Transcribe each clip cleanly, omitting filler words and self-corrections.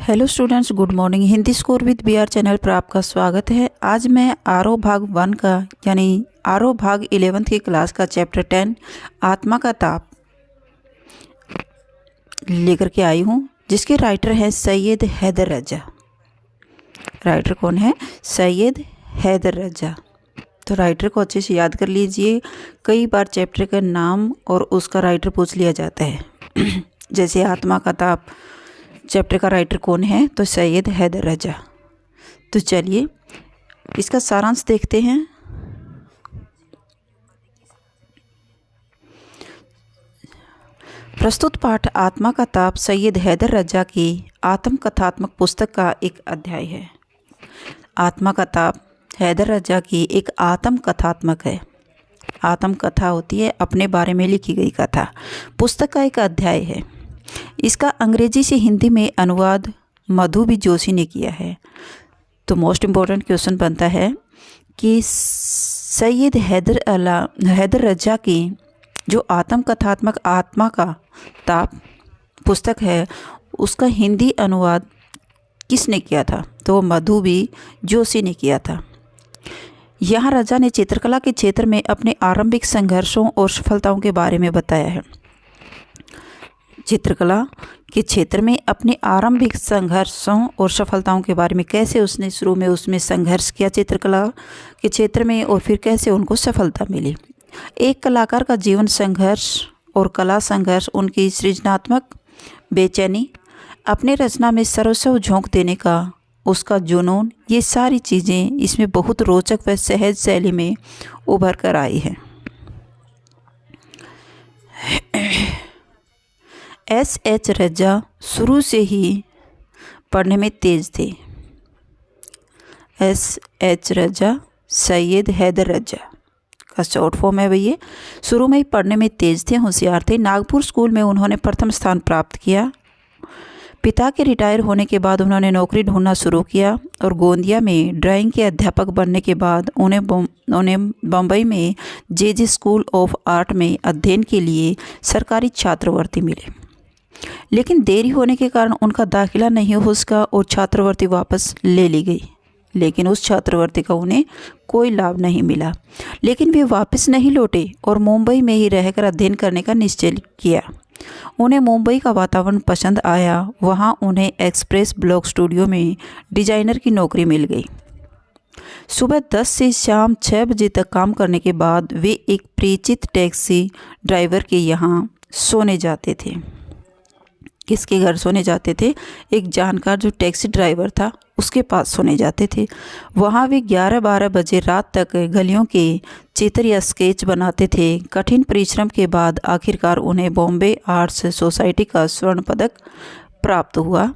Hello students, good morning. Hindi score with BR channel पर आपका स्वागत है। आज मैं आरओ भाग 1 का यानी आरओ भाग 11th की क्लास का चैप्टर 10 आत्मा का ताप लेकर के आई हूँ, जिसके राइटर हैं सैयद हैदर रजा। राइटर कौन है? सैयद हैदर रजा। तो राइटर को अच्छे से याद कर लीजिए। कई बार चैप्टर का नाम और उसका राइटर पूछ लिया जाता है। जैसे आत्मा का ताप चैप्टर का राइटर कौन है? तो सैयद हैदर रजा। तो चलिए इसका सारांश देखते हैं। प्रस्तुत पाठ आत्मा का ताप सैयद हैदर रजा की आत्मकथात्मक पुस्तक का एक अध्याय है। आत्मा का ताप हैदर रजा की एक आत्मकथात्मक है। आत्मकथा होती है अपने बारे में लिखी गई कथा। पुस्तक का एक अध्याय है। इसका अंग्रेजी से हिंदी में अनुवाद मधु बी जोशी ने किया है। तो मोस्ट इम्पोर्टेंट क्वेश्चन बनता है कि सैयद हैदर रजा की जो आत्मकथात्मक आत्मा का ताप पुस्तक है, उसका हिंदी अनुवाद किसने किया था? तो मधु बी जोशी ने किया था। यहाँ रजा ने चित्रकला के क्षेत्र में अपने आरंभिक संघर्षों और सफलताओं के बारे में बताया है। चित्रकला के क्षेत्र में अपने आरंभिक संघर्षों और सफलताओं के बारे में, कैसे उसने शुरू में उसमें संघर्ष किया चित्रकला के क्षेत्र में और फिर कैसे उनको सफलता मिली। एक कलाकार का जीवन संघर्ष और कला संघर्ष, उनकी सृजनात्मक बेचैनी, अपने रचना में सर्वस्व झोंक देने का उसका जुनून, ये सारी चीज़ें इसमें बहुत रोचक व सहज शैली में उभर कर आई हैं। SH रजा शुरू से ही पढ़ने में तेज थे। SH रजा सैयद हैदर रजा का शॉर्ट फॉर्म है भैया। शुरू में ही पढ़ने में तेज थे, होशियार थे। नागपुर स्कूल में उन्होंने प्रथम स्थान प्राप्त किया। पिता के रिटायर होने के बाद उन्होंने नौकरी ढूंढना शुरू किया और गोंदिया में ड्राइंग के अध्यापक बनने के बाद उन्हें बम्बई में JJ स्कूल ऑफ आर्ट में अध्ययन के लिए सरकारी छात्रवृत्ति मिली। लेकिन देरी होने के कारण उनका दाखिला नहीं हो सका और छात्रवृत्ति वापस ले ली गई। लेकिन उस छात्रवृत्ति का उन्हें कोई लाभ नहीं मिला। लेकिन वे वापस नहीं लौटे और मुंबई में ही रहकर अध्ययन करने का निश्चय किया। उन्हें मुंबई का वातावरण पसंद आया। वहाँ उन्हें एक्सप्रेस ब्लॉक स्टूडियो में डिजाइनर की नौकरी मिल गई। सुबह 10 से शाम 6 बजे तक काम करने के बाद वे एक परिचित टैक्सी ड्राइवर के यहाँ सोने जाते थे। किसके घर सोने जाते थे? एक जानकार जो टैक्सी ड्राइवर था, उसके पास सोने जाते थे। वहाँ वे 11-12 बजे रात तक गलियों के चित्र या स्केच बनाते थे। कठिन परिश्रम के बाद आखिरकार उन्हें बॉम्बे आर्ट्स सोसाइटी का स्वर्ण पदक प्राप्त हुआ।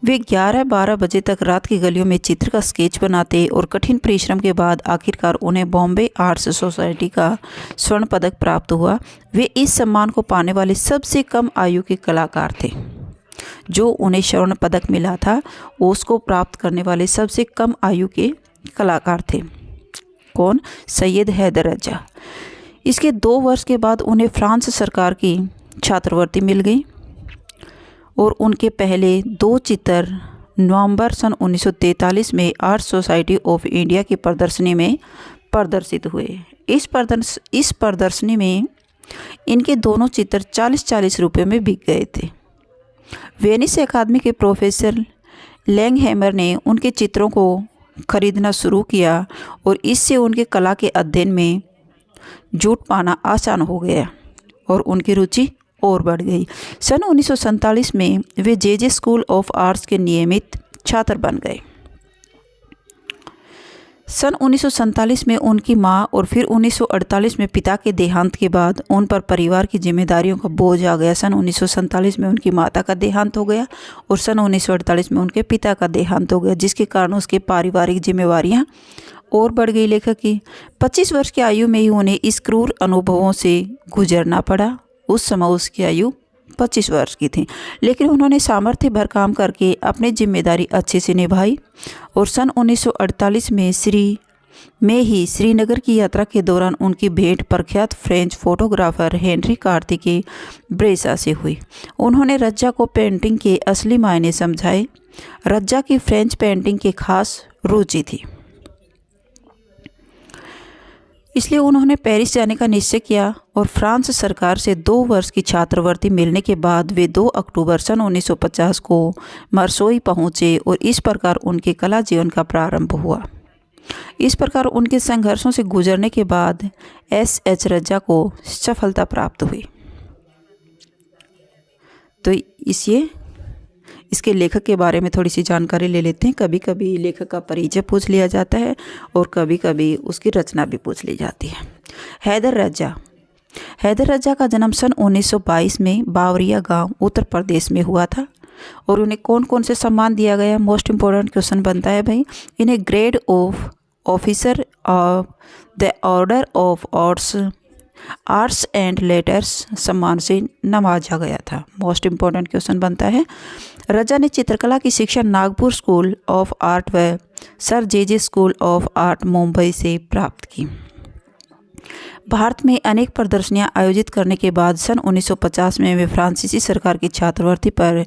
वे 11-12 बजे तक रात की गलियों में चित्र का स्केच बनाते और कठिन परिश्रम के बाद आखिरकार उन्हें बॉम्बे आर्ट्स सोसाइटी का स्वर्ण पदक प्राप्त हुआ। वे इस सम्मान को पाने वाले सबसे कम आयु के कलाकार थे। जो उन्हें स्वर्ण पदक मिला था, उसको प्राप्त करने वाले सबसे कम आयु के कलाकार थे। कौन? सैयद हैदर रजा। इसके 2 वर्ष के बाद उन्हें फ्रांस सरकार की छात्रवृत्ति मिल गई और उनके पहले 2 चित्र नवंबर सन 1943 में आर्ट सोसाइटी ऑफ इंडिया की प्रदर्शनी में प्रदर्शित हुए। इस प्रदर्शनी में इनके दोनों चित्र 40-40 रुपये में बिक गए थे। वेनिस अकादमी के प्रोफेसर लैंगहैमर ने उनके चित्रों को खरीदना शुरू किया और इससे उनके कला के अध्ययन में जुट पाना आसान हो गया और उनकी रुचि और बढ़ गई। सन 1947 में वे JJ स्कूल ऑफ आर्ट्स के नियमित छात्र बन गए। सन 1947 में उनकी मां और फिर 1948 में पिता के देहांत के बाद उन पर परिवार की जिम्मेदारियों का बोझ आ गया। सन 1947 में उनकी माता का देहांत हो गया और सन 1948 में उनके पिता का देहांत हो गया, जिसके कारण उसके पारिवारिक जिम्मेवारियां और बढ़ गई। लेखक की 25 वर्ष की आयु में ही उन्हें इस क्रूर अनुभवों से गुजरना पड़ा। उस समय उसकी आयु 25 वर्ष की थी, लेकिन उन्होंने सामर्थ्य भर काम करके अपनी जिम्मेदारी अच्छे से निभाई और सन 1948 में श्री में ही श्रीनगर की यात्रा के दौरान उनकी भेंट प्रख्यात फ्रेंच फोटोग्राफर हेनरी कार्ती के ब्रेसा से हुई। उन्होंने रज्जा को पेंटिंग के असली मायने समझाए। रज्जा की फ्रेंच पेंटिंग की खास रुचि थी, इसलिए उन्होंने पेरिस जाने का निश्चय किया और फ्रांस सरकार से 2 वर्ष की छात्रवृत्ति मिलने के बाद वे 2 अक्टूबर सन 1950 को मार्सेई पहुँचे और इस प्रकार उनके कला जीवन का प्रारंभ हुआ। इस प्रकार उनके संघर्षों से गुजरने के बाद एस.एच. रज्जा को सफलता प्राप्त हुई। तो इसके लेखक के बारे में थोड़ी सी जानकारी ले लेते हैं। कभी कभी लेखक का परिचय पूछ लिया जाता है और कभी कभी उसकी रचना भी पूछ ली जाती है। हैदर रज्जा। हैदर रज्जा का जन्म सन 1922 में बावरिया गांव उत्तर प्रदेश में हुआ था। और उन्हें कौन कौन से सम्मान दिया गया, मोस्ट इम्पोर्टेंट क्वेश्चन बनता है भाई। इन्हें grade of officer of the order of arts and letters सम्मान से नवाजा गया था। मोस्ट इम्पोर्टेंट क्वेश्चन बनता है। रज्जा ने चित्रकला की शिक्षा नागपुर स्कूल ऑफ आर्ट व sir J school of art Mumbai से प्राप्त की। भारत में अनेक प्रदर्शनियां आयोजित करने के बाद सन 1950 में वे फ्रांसीसी सरकार की छात्रवृत्ति पर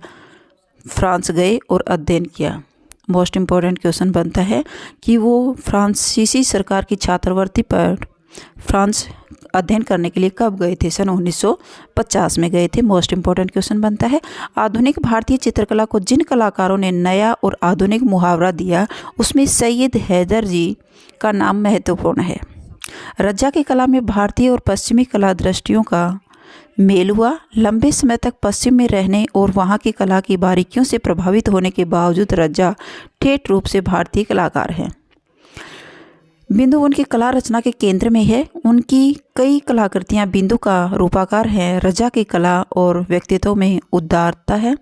फ्रांस गए और अध्ययन किया। मोस्ट इम्पोर्टेंट क्वेश्चन बनता है कि वो फ्रांसीसी सरकार की छात्रवृत्ति पर फ्रांस अध्ययन करने के लिए कब गए थे। सन 1950 में गए थे। मोस्ट इम्पोर्टेंट क्वेश्चन बनता है। आधुनिक भारतीय चित्रकला को जिन कलाकारों ने नया और आधुनिक मुहावरा दिया उसमें सैयद हैदर जी का नाम महत्वपूर्ण है। रज्जा की कला में भारतीय और पश्चिमी कला दृष्टियों का मेल हुआ। लंबे समय तक पश्चिम में रहने और वहाँ की कला की बारीकियों से प्रभावित होने के बावजूद रज्जा ठेठ रूप से भारतीय कलाकार हैं। बिंदु उनकी कला रचना के केंद्र में है। उनकी कई कलाकृतियाँ बिंदु का रूपाकार हैं। रज्जा की कला और व्यक्तित्व में उदारता है।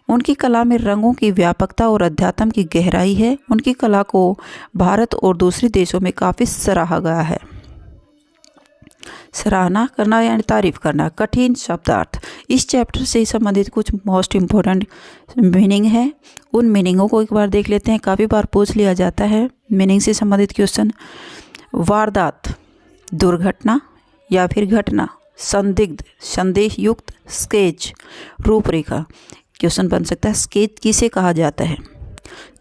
उनकी कला में रंगों की व्यापकता और अध्यात्म की गहराई है। उनकी कला को भारत और दूसरे देशों में काफ़ी सराहा गया है। सराहना करना यानी तारीफ करना। कठिन शब्दार्थ। इस चैप्टर से संबंधित कुछ मोस्ट इम्पोर्टेंट मीनिंग है, उन मीनिंगों को एक बार देख लेते हैं। काफ़ी बार पूछ लिया जाता है मीनिंग से संबंधित क्वेश्चन। वारदात, दुर्घटना या फिर घटना। संदिग्ध, संदेश युक्त। स्केच, रूपरेखा। क्वेश्चन बन सकता है स्केच किसे कहा जाता है।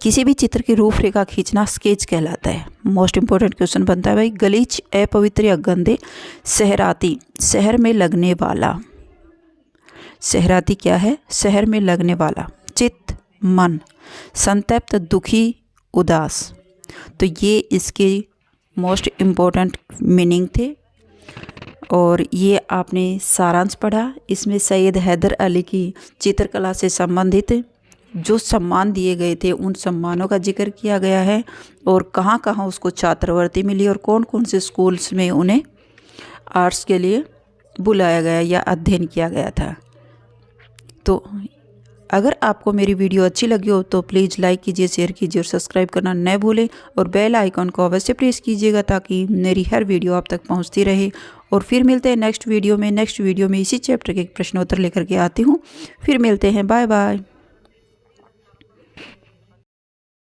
किसी भी चित्र की रूपरेखा खींचना स्केच कहलाता है। मोस्ट इम्पोर्टेंट क्वेश्चन बनता है भाई। गलीच, अपवित्र या गंदे। शहराती, शहर में लगने वाला। शहराती क्या है? शहर में लगने वाला। चित्त, मन। संतप्त, दुखी, उदास। तो ये इसके मोस्ट इम्पोर्टेंट मीनिंग थे और ये आपने सारांश पढ़ा। इसमें सैयद हैदर अली की चित्रकला से संबंधित जो सम्मान दिए गए थे उन सम्मानों का जिक्र किया गया है और कहाँ कहाँ उसको छात्रवृत्ति मिली और कौन कौन से स्कूल्स में उन्हें आर्ट्स के लिए बुलाया गया या अध्ययन किया गया था। तो अगर आपको मेरी वीडियो अच्छी लगी हो तो प्लीज़ लाइक कीजिए, शेयर कीजिए और सब्सक्राइब करना न भूलें और बेल आइकॉन को अवश्य प्रेस कीजिएगा ताकि मेरी हर वीडियो आप तक पहुंचती रहे। और फिर मिलते हैं नेक्स्ट वीडियो में। इसी चैप्टर के प्रश्नोत्तर लेकर के आती हूँ। फिर मिलते हैं। Bye bye.